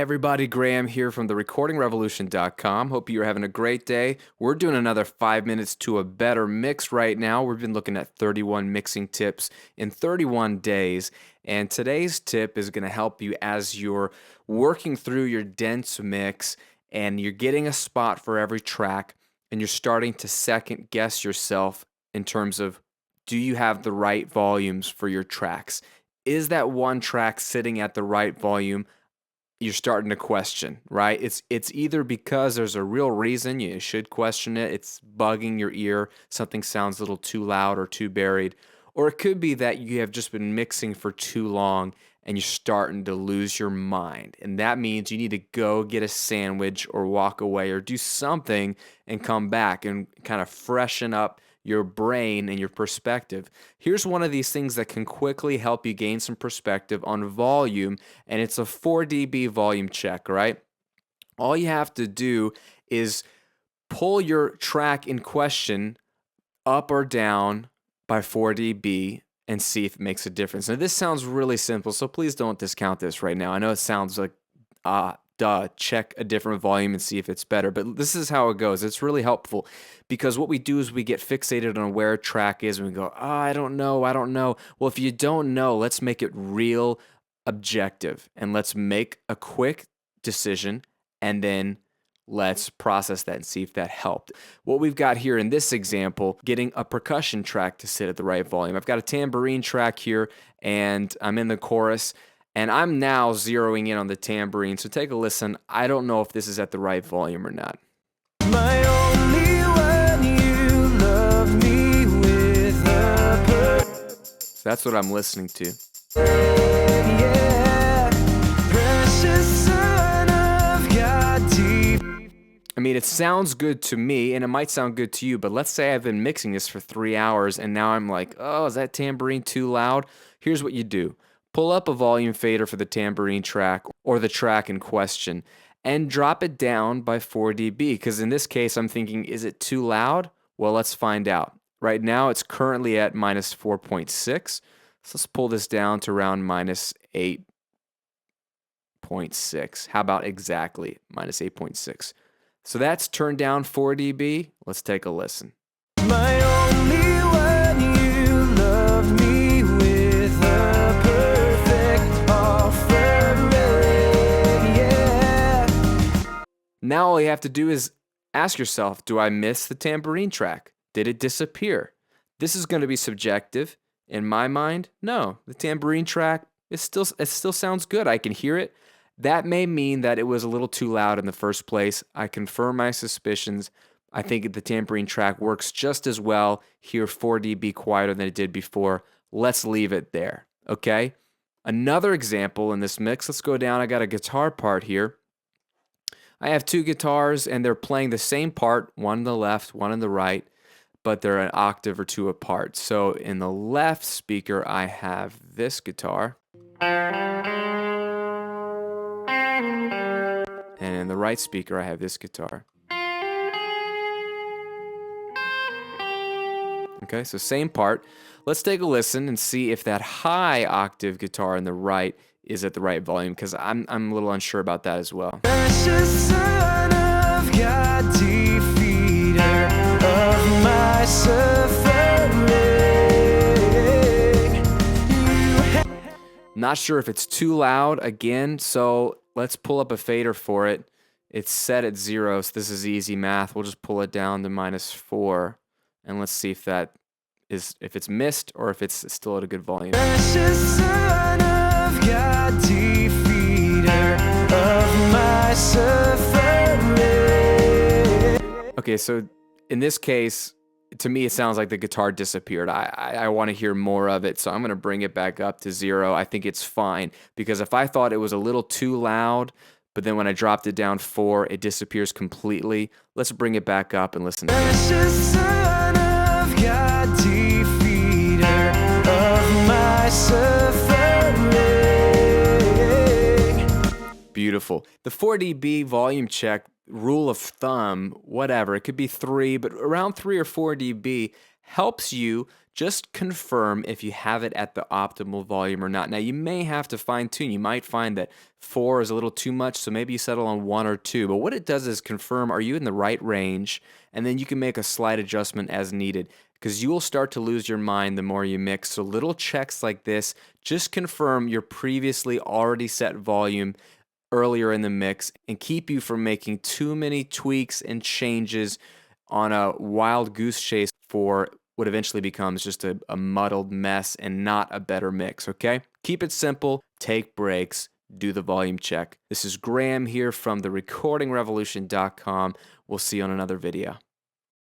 Everybody, Graham here from therecordingrevolution.com. Hope you're having a great day. We're doing another 5 minutes to a better mix right now. We've been looking at 31 mixing tips in 31 days. And today's tip is going to help you as you're working through your dense mix and you're getting a spot for every track and you're starting to second guess yourself in terms of, do you have the right volumes for your tracks? Is that one track sitting at the right volume? You're starting to question, right? It's either because there's a real reason you should question it, it's bugging your ear, something sounds a little too loud or too buried, or it could be that you have just been mixing for too long and you're starting to lose your mind. And that means you need to go get a sandwich or walk away or do something and come back and kind of freshen up your brain and your perspective. Here's one of these things that can quickly help you gain some perspective on volume, and it's a 4 dB volume check, right? All you have to do is pull your track in question up or down by 4 dB and see if it makes a difference. Now, this sounds really simple, so please don't discount this right now. I know it sounds like, check a different volume and see if it's better. But this is how it goes. It's really helpful because what we do is we get fixated on where a track is and we go, I don't know. Well, if you don't know, let's make it real objective and let's make a quick decision and then let's process that and see if that helped. What we've got here in this example, getting a percussion track to sit at the right volume. I've got a tambourine track here and I'm in the chorus. And I'm now zeroing in on the tambourine, so take a listen. I don't know if this is at the right volume or not. My only one, you love me with a so that's what I'm listening to. Yeah, precious son of God, deep. I mean, it sounds good to me, and it might sound good to you, but let's say I've been mixing this for 3 hours, and now I'm like, oh, is that tambourine too loud? Here's what you do. Pull up a volume fader for the tambourine track or the track in question and drop it down by 4 dB because in this case I'm thinking, is it too loud? Well, let's find out. Right now it's currently at minus 4.6. So let's pull this down to around minus 8.6. How about exactly minus 8.6? So that's turned down 4 dB. Let's take a listen. My only one, you love me with a perfect offering, yeah. Now all you have to do is ask yourself, do I miss the tambourine track? Did it disappear? This is going to be subjective. In my mind, no. The tambourine track, it still sounds good. I can hear it. That may mean that it was a little too loud in the first place. I confirm my suspicions. I think the tambourine track works just as well here, 4 dB quieter than it did before. Let's leave it there, okay? Another example in this mix, let's go down. I got a guitar part here. I have two guitars and they're playing the same part, one on the left, one on the right, but they're an octave or two apart. So in the left speaker, I have this guitar. And in the right speaker, I have this guitar. Okay, so same part. Let's take a listen and see if that high octave guitar in the right is at the right volume, because I'm a little unsure about that as well. Precious son of God, defeater of my suffering. Not sure if it's too loud again, so let's pull up a fader for it. It's set at 0, so this is easy math. We'll just pull it down to minus 4, and let's see if it's missed or if it's still at a good volume. Precious son of God, defeater of my suffering. Okay, so in this case, to me, it sounds like the guitar disappeared. I want to hear more of it, so I'm going to bring it back up to 0. I think it's fine, because if I thought it was a little too loud, but then when I dropped it down 4, it disappears completely. Let's bring it back up and listen again. Precious son of God, defeater of my suffering. Beautiful. The 4 dB volume check, rule of thumb, whatever, it could be 3, but around 3 or 4 dB helps you just confirm if you have it at the optimal volume or not. Now, you may have to fine tune. You might find that 4 is a little too much, so maybe you settle on 1 or 2. But what it does is confirm, are you in the right range? And then you can make a slight adjustment as needed, because you will start to lose your mind the more you mix. So little checks like this just confirm your previously already set volume earlier in the mix and keep you from making too many tweaks and changes on a wild goose chase for what eventually becomes just a muddled mess and not a better mix, okay? Keep it simple, take breaks, do the volume check. This is Graham here from therecordingrevolution.com. We'll see you on another video.